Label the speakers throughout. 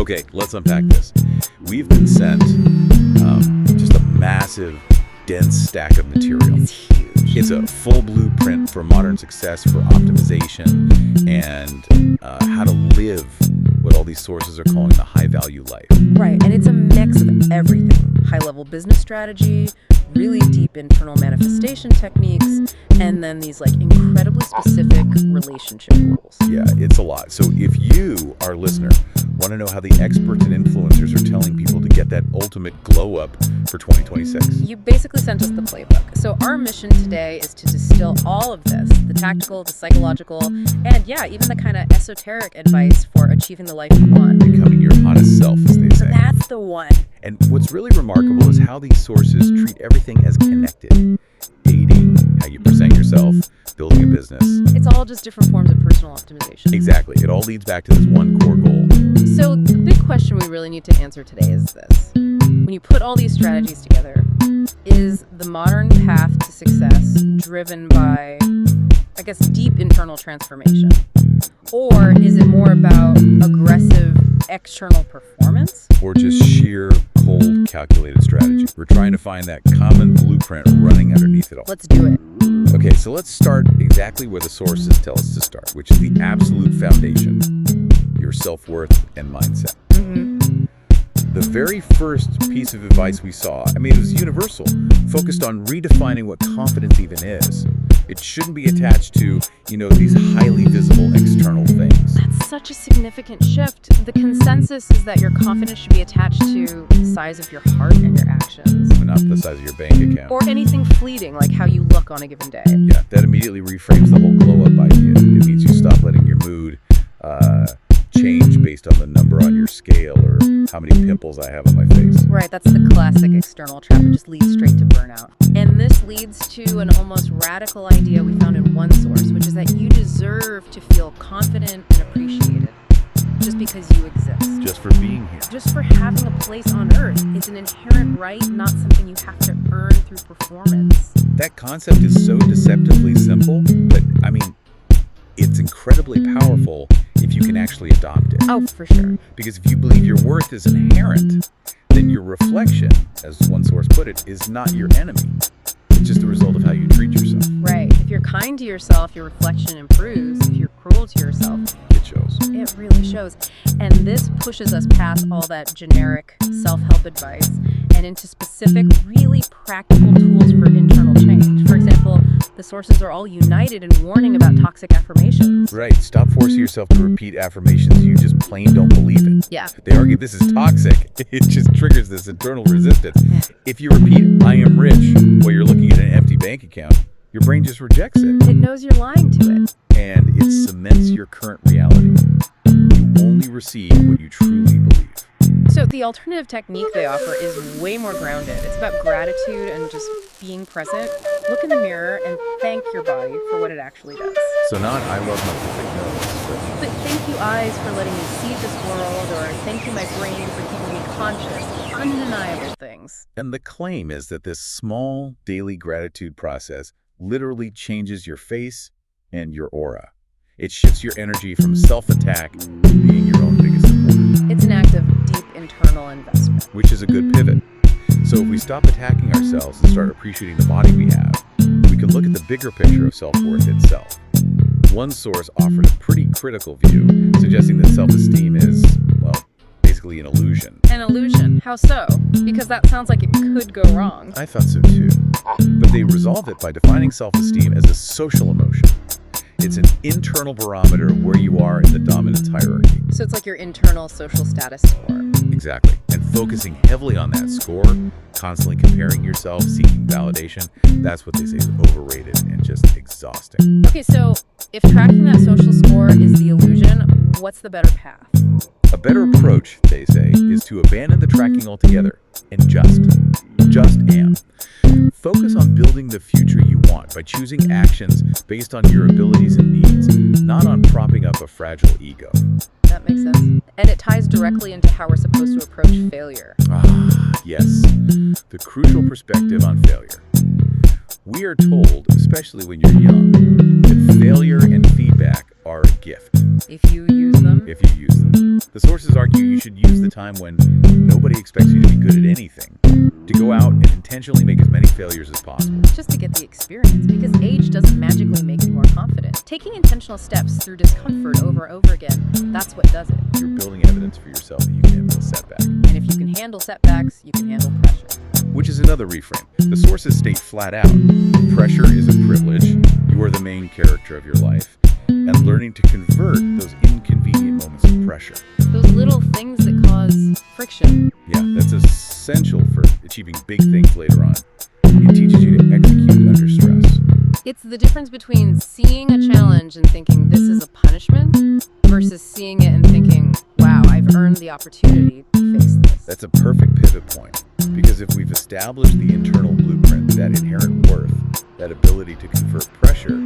Speaker 1: Okay, let's unpack this. We've been sent just a massive, dense stack of material.
Speaker 2: It's huge.
Speaker 1: It's a full blueprint for modern success, for optimization, and how to live what all these sources are calling the high-value life.
Speaker 2: Right, and it's a mix of everything. High-level business strategy, really deep internal manifestation techniques, and then these incredibly specific relationship rules.
Speaker 1: Yeah, it's a lot. So if you, our listener, want to know how the experts and influencers are telling people to get that ultimate glow up for 2026.
Speaker 2: You basically sent us the playbook. So our mission today is to distill all of this, the tactical, the psychological, and even the kind of esoteric advice for achieving the life you want.
Speaker 1: Becoming your hottest self, as they say.
Speaker 2: That's the one.
Speaker 1: And what's really remarkable is how these sources treat everything as connected. Dating, how you present yourself, building a business.
Speaker 2: It's all just different forms of personal optimization.
Speaker 1: Exactly. It all leads back to this one core goal.
Speaker 2: So the big question we really need to answer today is this. When you put all these strategies together, is the modern path to success driven by, deep internal transformation? Or is it more about aggressive external performance?
Speaker 1: Or just sheer, cold, calculated strategy? We're trying to find that common blueprint running underneath it all.
Speaker 2: Let's do it.
Speaker 1: Okay, so let's start exactly where the sources tell us to start, which is the absolute foundation, your self-worth and mindset.
Speaker 2: Mm-hmm.
Speaker 1: The very first piece of advice we saw, it was universal, focused on redefining what confidence even is. It shouldn't be attached to, these highly visible external things.
Speaker 2: That's such a significant shift. The consensus is that your confidence should be attached to the size of your heart and your actions.
Speaker 1: Not the size of your bank account.
Speaker 2: Or anything fleeting, like how you look on a given day.
Speaker 1: Yeah, that immediately reframes the whole glow-up idea. It means you stop letting your mood change based on the number on your scale or how many pimples I have on my face.
Speaker 2: Right, that's the classic external trap. It just leads straight to burnout. And this leads to an almost radical idea we found in one source, which is that you deserve to feel confident and appreciated just because you exist.
Speaker 1: Just for being here.
Speaker 2: Just for having a place on Earth. It's an inherent right, not something you have to earn through performance.
Speaker 1: That concept is so deceptively simple, but it's incredibly powerful if you can actually adopt it.
Speaker 2: Oh, for sure.
Speaker 1: Because if you believe your worth is inherent, then your reflection, as one source put it, is not your enemy. It's just the result of how you treat yourself.
Speaker 2: Right. If you're kind to yourself, your reflection improves. If you're cruel to yourself,
Speaker 1: it shows.
Speaker 2: It really shows. And this pushes us past all that generic self-help advice and into specific, really practical tools for internal change. For example, the sources are all united in warning about toxic affirmations.
Speaker 1: Right. Stop forcing yourself to repeat affirmations you just plain don't believe in.
Speaker 2: Yeah.
Speaker 1: They argue this is toxic. It just triggers this internal resistance.
Speaker 2: Yeah.
Speaker 1: If you repeat, I am rich, while you're looking at an empty bank account, your brain just rejects it.
Speaker 2: It knows you're lying to it.
Speaker 1: And it cements your current reality. You only receive what you truly believe.
Speaker 2: So the alternative technique they offer is way more grounded. It's about gratitude and just being present. Look in the mirror and thank your body for what it actually does.
Speaker 1: So not I love my perfect nose,
Speaker 2: but thank you eyes for letting me see this world, or thank you my brain for keeping me conscious of undeniable things.
Speaker 1: And the claim is that this small daily gratitude process literally changes your face and your aura. It shifts your energy from self-attack to being your own biggest supporter.
Speaker 2: It's an act of deep internal investment.
Speaker 1: Which is a good pivot. So if we stop attacking ourselves and start appreciating the body we have, we can look at the bigger picture of self-worth itself. One source offered a pretty critical view, suggesting that self-esteem is, basically an illusion.
Speaker 2: An illusion? How so? Because that sounds like it could go wrong.
Speaker 1: I thought so too. But they resolve it by defining self-esteem as a social emotion. It's an internal barometer of where you are in the dominance hierarchy.
Speaker 2: So it's like your internal social status score.
Speaker 1: Exactly. And focusing heavily on that score, constantly comparing yourself, seeking validation, that's what they say is overrated and just exhausting.
Speaker 2: Okay, so if tracking that social score is the illusion, what's the better path?
Speaker 1: A better approach, they say, is to abandon the tracking altogether and just am. Focus on building the future you want by choosing actions based on your abilities and needs, not on propping up a fragile ego.
Speaker 2: That makes sense. And it ties directly into how we're supposed to approach failure.
Speaker 1: Yes. The crucial perspective on failure. We are told, especially when you're young, that failure and feedback are a gift.
Speaker 2: If you use them.
Speaker 1: If you use them. The sources argue you should use the time when nobody expects you to be good at anything, to go out and intentionally make as many failures as possible.
Speaker 2: Just to get the experience, because age doesn't magically make you more confident. Taking intentional steps through discomfort over and over again, that's what does it.
Speaker 1: You're building evidence for yourself that you can handle a setback.
Speaker 2: And if you can handle setbacks, you can handle pressure.
Speaker 1: Which is another reframe. The sources state flat out, pressure is a privilege, you are the main character of your life, and learning to convert those inconvenient moments of pressure.
Speaker 2: Those little things that cause friction.
Speaker 1: Yeah, that's essential for achieving big things later on. It teaches you to execute under stress.
Speaker 2: It's the difference between seeing a challenge and thinking this is a punishment versus seeing it and thinking, wow, I've earned the opportunity to face this.
Speaker 1: That's a perfect pivot point, because if we've established the internal blueprint, that inherent worth, that ability to convert pressure,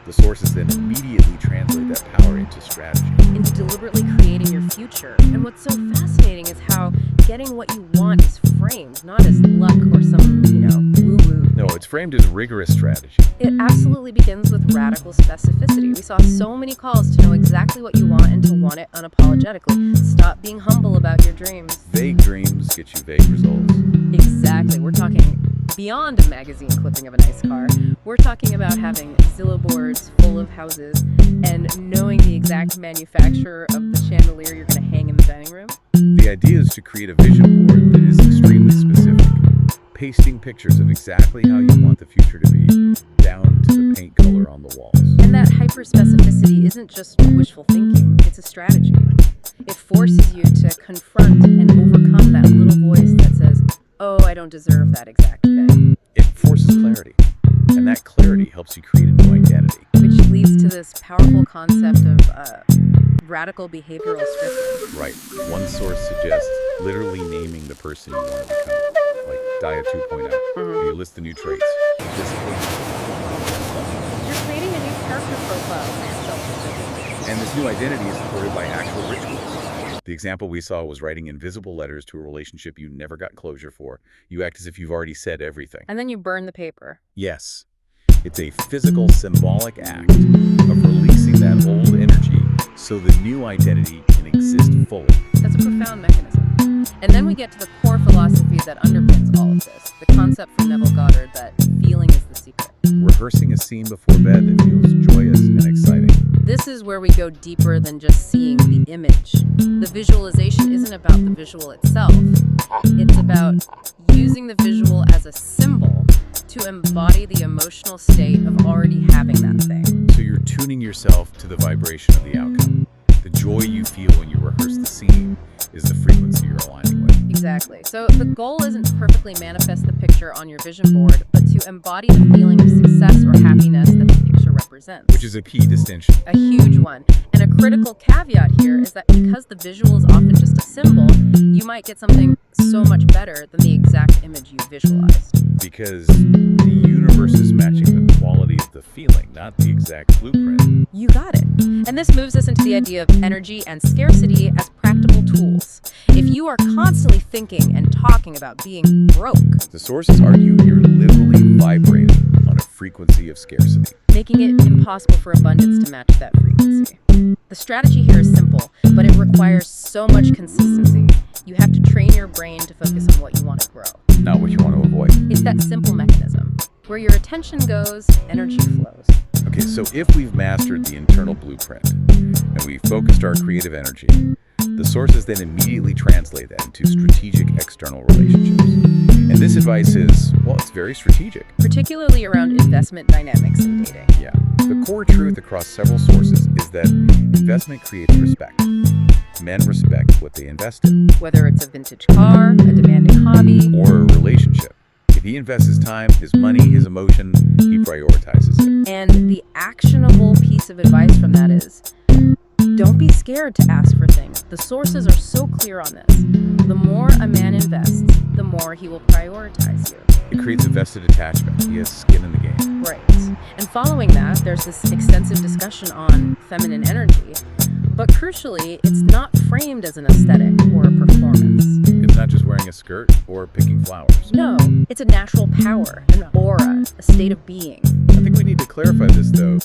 Speaker 1: the sources then immediately translate that power into strategy.
Speaker 2: Into deliberately creating your future. And what's so fascinating is how getting what you want is framed, not as luck or some, woo-woo.
Speaker 1: No, it's framed as rigorous strategy.
Speaker 2: It absolutely begins with radical specificity. We saw so many calls to know exactly what you want and to want it unapologetically. Stop being humble about your dreams.
Speaker 1: Vague dreams get you vague results.
Speaker 2: Exactly. We're talking beyond a magazine clipping of a nice car. We're talking about having Zillow boards full of houses and knowing the exact manufacturer of the chandelier you're going to hang in the dining room.
Speaker 1: The idea is to create a vision board that is extremely specific, pasting pictures of exactly how you want the future to be, down to the paint color on the walls.
Speaker 2: And that hyper-specificity isn't just wishful thinking, it's a strategy. It forces you to confront and overcome that little voice that says, oh, I don't deserve that exact thing.
Speaker 1: It forces clarity, and that clarity helps you create a new identity.
Speaker 2: Which leads to this powerful concept of radical behavioral scripting.
Speaker 1: Right. One source suggests literally naming the person you want to become, like Dia 2.0. You list the new traits. Discipline.
Speaker 2: You're creating a new character profile.
Speaker 1: And this new identity is supported by actual rituals. The example we saw was writing invisible letters to a relationship you never got closure for. You act as if you've already said everything.
Speaker 2: And then you burn the paper.
Speaker 1: Yes. It's a physical, symbolic act of releasing that old energy so the new identity can exist fully.
Speaker 2: That's a profound mechanism. And then we get to the core philosophy that underpins all of this, the concept from Neville Goddard that feeling is the secret.
Speaker 1: Rehearsing a scene before bed that feels joyous and exciting.
Speaker 2: This is where we go deeper than just seeing the image. The visualization isn't about the visual itself. It's about using the visual as a symbol to embody the emotional state of already having that thing.
Speaker 1: So you're tuning yourself to the vibration of the outcome. The joy you feel when you rehearse the scene is the frequency you're aligning with.
Speaker 2: Exactly. So the goal isn't to perfectly manifest the picture on your vision board, but to embody the feeling of success or happiness that the picture represents.
Speaker 1: Which is a key distinction.
Speaker 2: A huge one. And a critical caveat here is that because the visual is often just a symbol, you might get something so much better than the exact image you visualized.
Speaker 1: Because the universe is matching the quality of the feeling, not the exact blueprint.
Speaker 2: You got it. And this moves us into the idea of energy and scarcity as practical tools. If you are constantly thinking and talking about being broke,
Speaker 1: The sources argue you're literally vibrating on a frequency of scarcity.
Speaker 2: making it impossible for abundance to match that frequency. The strategy here is simple, but it requires so much consistency. You have to train your brain to focus on what you want to grow.
Speaker 1: Not what you want to avoid.
Speaker 2: It's that simple mechanism. Where your attention goes, energy flows.
Speaker 1: Okay, so if we've mastered the internal blueprint and we've focused our creative energy, the sources then immediately translate that into strategic external relationships. And this advice is, well, it's very strategic.
Speaker 2: Particularly around investment dynamics in dating.
Speaker 1: Yeah. The core truth across several sources is that investment creates respect. Men respect what they invest in.
Speaker 2: Whether it's a vintage car, a demanding hobby,
Speaker 1: Or a relationship. If he invests his time, his money, his emotion, he prioritizes it.
Speaker 2: and the actionable piece of advice from that is, don't be scared to ask for things. The sources are so clear on this. The more a man invests, the more he will prioritize you.
Speaker 1: It creates a vested attachment. He has skin in the game.
Speaker 2: Right. And following that, there's this extensive discussion on feminine energy. But crucially, it's not framed as an aesthetic or a performance.
Speaker 1: It's not just wearing a skirt or picking flowers.
Speaker 2: No, it's a natural power, an aura, a state of being.
Speaker 1: I think we need to clarify this, though.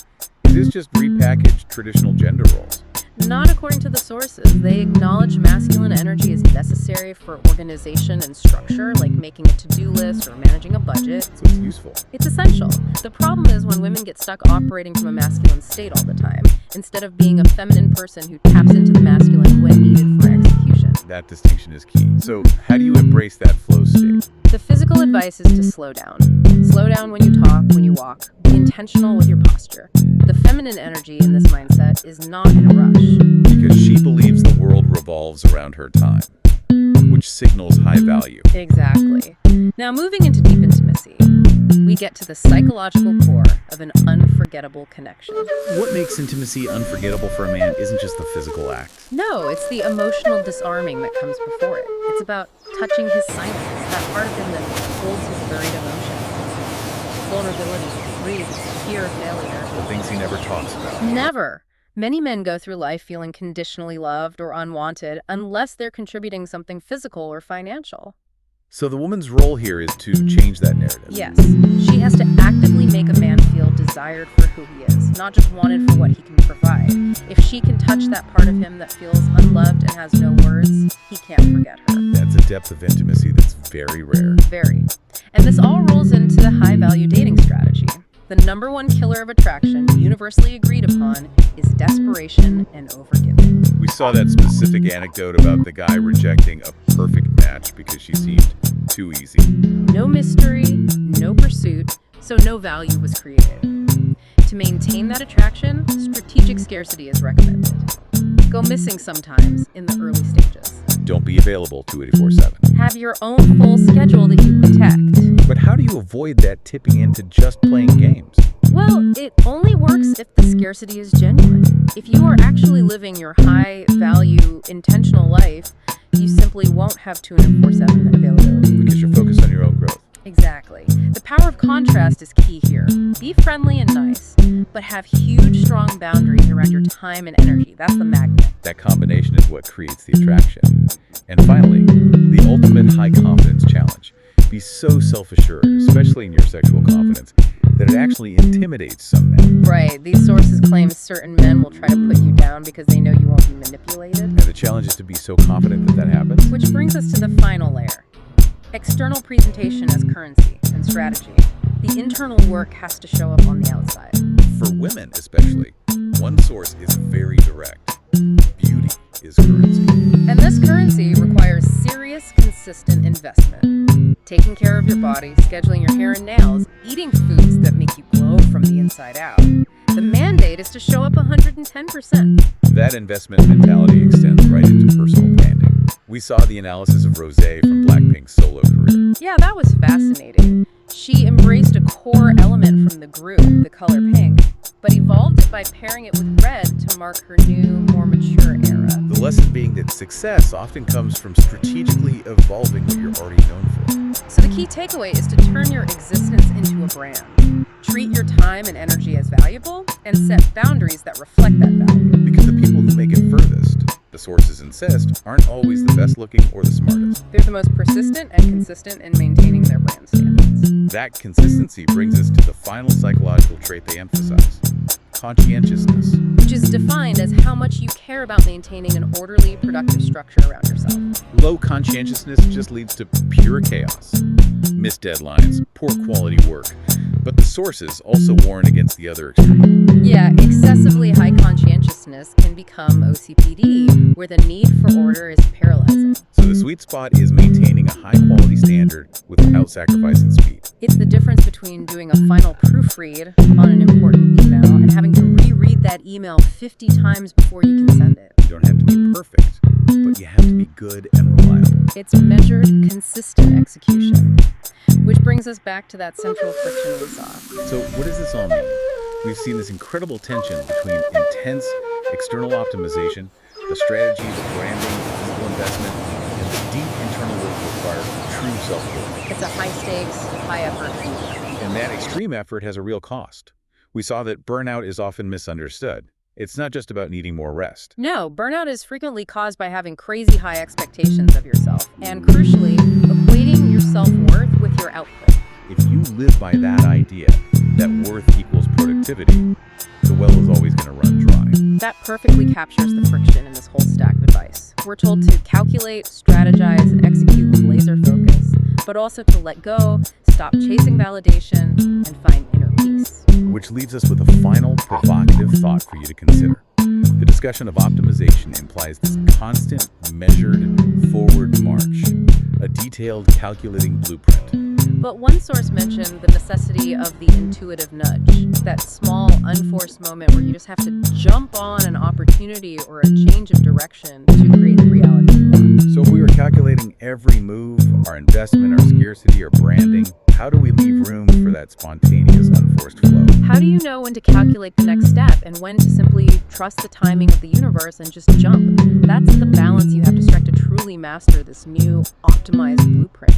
Speaker 1: Is this just repackaged traditional gender roles?
Speaker 2: Not according to the sources. They acknowledge masculine energy is necessary for organization and structure, like making a to-do list or managing a budget.
Speaker 1: So it's useful.
Speaker 2: It's essential. The problem is when women get stuck operating from a masculine state all the time, instead of being a feminine person who taps into the masculine when needed for execution.
Speaker 1: That distinction is key. So how do you embrace that flow state?
Speaker 2: The physical advice is to slow down. Slow down when you talk, when you walk. Be intentional with your posture. The feminine energy in this mindset is not in a rush.
Speaker 1: Because she believes the world revolves around her time, which signals high value.
Speaker 2: Exactly. Now, moving into deep intimacy, we get to the psychological core of an unforgettable connection.
Speaker 1: What makes intimacy unforgettable for a man isn't just the physical act.
Speaker 2: No, it's the emotional disarming that comes before it. It's about touching his silence, that part of him that holds his buried emotions. Vulnerability, grief, fear of failure.
Speaker 1: The things he never talks about.
Speaker 2: Never. Many men go through life feeling conditionally loved or unwanted unless they're contributing something physical or financial.
Speaker 1: So the woman's role here is to change that narrative.
Speaker 2: Yes, she has to actively make a man feel desired for who he is, not just wanted for what he can provide. If she can touch that part of him that feels unloved and has no words, he can't forget her.
Speaker 1: That's a depth of intimacy that's very rare.
Speaker 2: Very. And this all rolls into the high-value dating strategy. The number one killer of attraction, universally agreed upon, is desperation and overgiving.
Speaker 1: We saw that specific anecdote about the guy rejecting a perfect match because she seemed too easy.
Speaker 2: No mystery, no pursuit, so no value was created. To maintain that attraction, strategic scarcity is recommended. Go missing sometimes in the early stages.
Speaker 1: Don't be available 24/7.
Speaker 2: Have your own full schedule that you protect.
Speaker 1: But how do you avoid that tipping into just playing games?
Speaker 2: Well, it only works if the scarcity is genuine. If you are actually living your high-value, intentional life, you simply won't have 24/7 availability.
Speaker 1: Because you're focused on your own growth.
Speaker 2: Exactly. The power of contrast is key here. Be friendly and nice, but have huge, strong boundaries around your time and energy. That's the magnet.
Speaker 1: That combination is what creates the attraction. And finally, the ultimate high confidence challenge. Be so self-assured, especially in your sexual confidence, that it actually intimidates some men.
Speaker 2: Right. These sources claim certain men will try to put you down because they know you won't be manipulated.
Speaker 1: And the challenge is to be so confident that that happens.
Speaker 2: Which brings us to the final layer. External presentation as currency and strategy. The internal work has to show up on the outside.
Speaker 1: For women especially, one source is very direct. Beauty is currency.
Speaker 2: And this currency requires serious, consistent investment. Taking care of your body, scheduling your hair and nails, eating foods that make you glow from the inside out. The mandate is to show up 110%.
Speaker 1: That investment mentality extends right into personal branding. We saw the analysis of Rosé from Blackpink's solo career.
Speaker 2: Yeah, that was fascinating. She embraced a core element from the group, the color pink, but evolved it by pairing it with red to mark her new, more mature era.
Speaker 1: The lesson being that success often comes from strategically evolving what you're already known for.
Speaker 2: So the key takeaway is to turn your existence into a brand. Treat your time and energy as valuable, and set boundaries that reflect that value.
Speaker 1: Because the people who make it furthest, the sources insist, aren't always the best looking or the smartest.
Speaker 2: They're the most persistent and consistent in maintaining their brand standards.
Speaker 1: That consistency brings us to the final psychological trait they emphasize: conscientiousness.
Speaker 2: Which is defined as how much you care about maintaining an orderly, productive structure around yourself.
Speaker 1: Low conscientiousness just leads to pure chaos. Missed deadlines, poor quality work. But the sources also warn against the other extreme.
Speaker 2: Yeah, excessively high conscientiousness can become OCPD, where the need for order is paralyzing.
Speaker 1: So the sweet spot is maintaining a high-quality standard without sacrificing speed.
Speaker 2: It's the difference between doing a final proofread on an important email and having to reread that email 50 times before you can send it.
Speaker 1: You don't have to be perfect, but you have to be good and reliable.
Speaker 2: It's measured, consistent execution. Which brings us back to that central friction we saw.
Speaker 1: So what does this all mean? We've seen this incredible tension between intense external optimization, the strategy, the branding, the physical investment, and the deep internal work required for true self-worth.
Speaker 2: It's a high-stakes, high-effort thing.
Speaker 1: And that extreme effort has a real cost. We saw that burnout is often misunderstood. It's not just about needing more rest.
Speaker 2: No, burnout is frequently caused by having crazy high expectations of yourself, and crucially, equating your self-worth with your output.
Speaker 1: If you live by that idea, that worth equals productivity, the well is always going to run dry.
Speaker 2: That perfectly captures the friction in this whole stack of advice. We're told to calculate, strategize, and execute with laser focus, but also to let go, stop chasing validation, and find inner peace.
Speaker 1: Which leaves us with a final provocative thought for you to consider. The discussion of optimization implies this constant, measured, forward march, a detailed, calculating blueprint.
Speaker 2: But one source mentioned the necessity of the intuitive nudge, that small, unforced moment where you just have to jump on an opportunity or a change of direction to create the reality you want.
Speaker 1: So if we were calculating every move, our investment, our scarcity, our branding, how do we leave room for that spontaneous, unforced flow?
Speaker 2: How do you know when to calculate the next step and when to simply trust the timing of the universe and just jump? That's the balance you have to strike to truly master this new, optimized blueprint.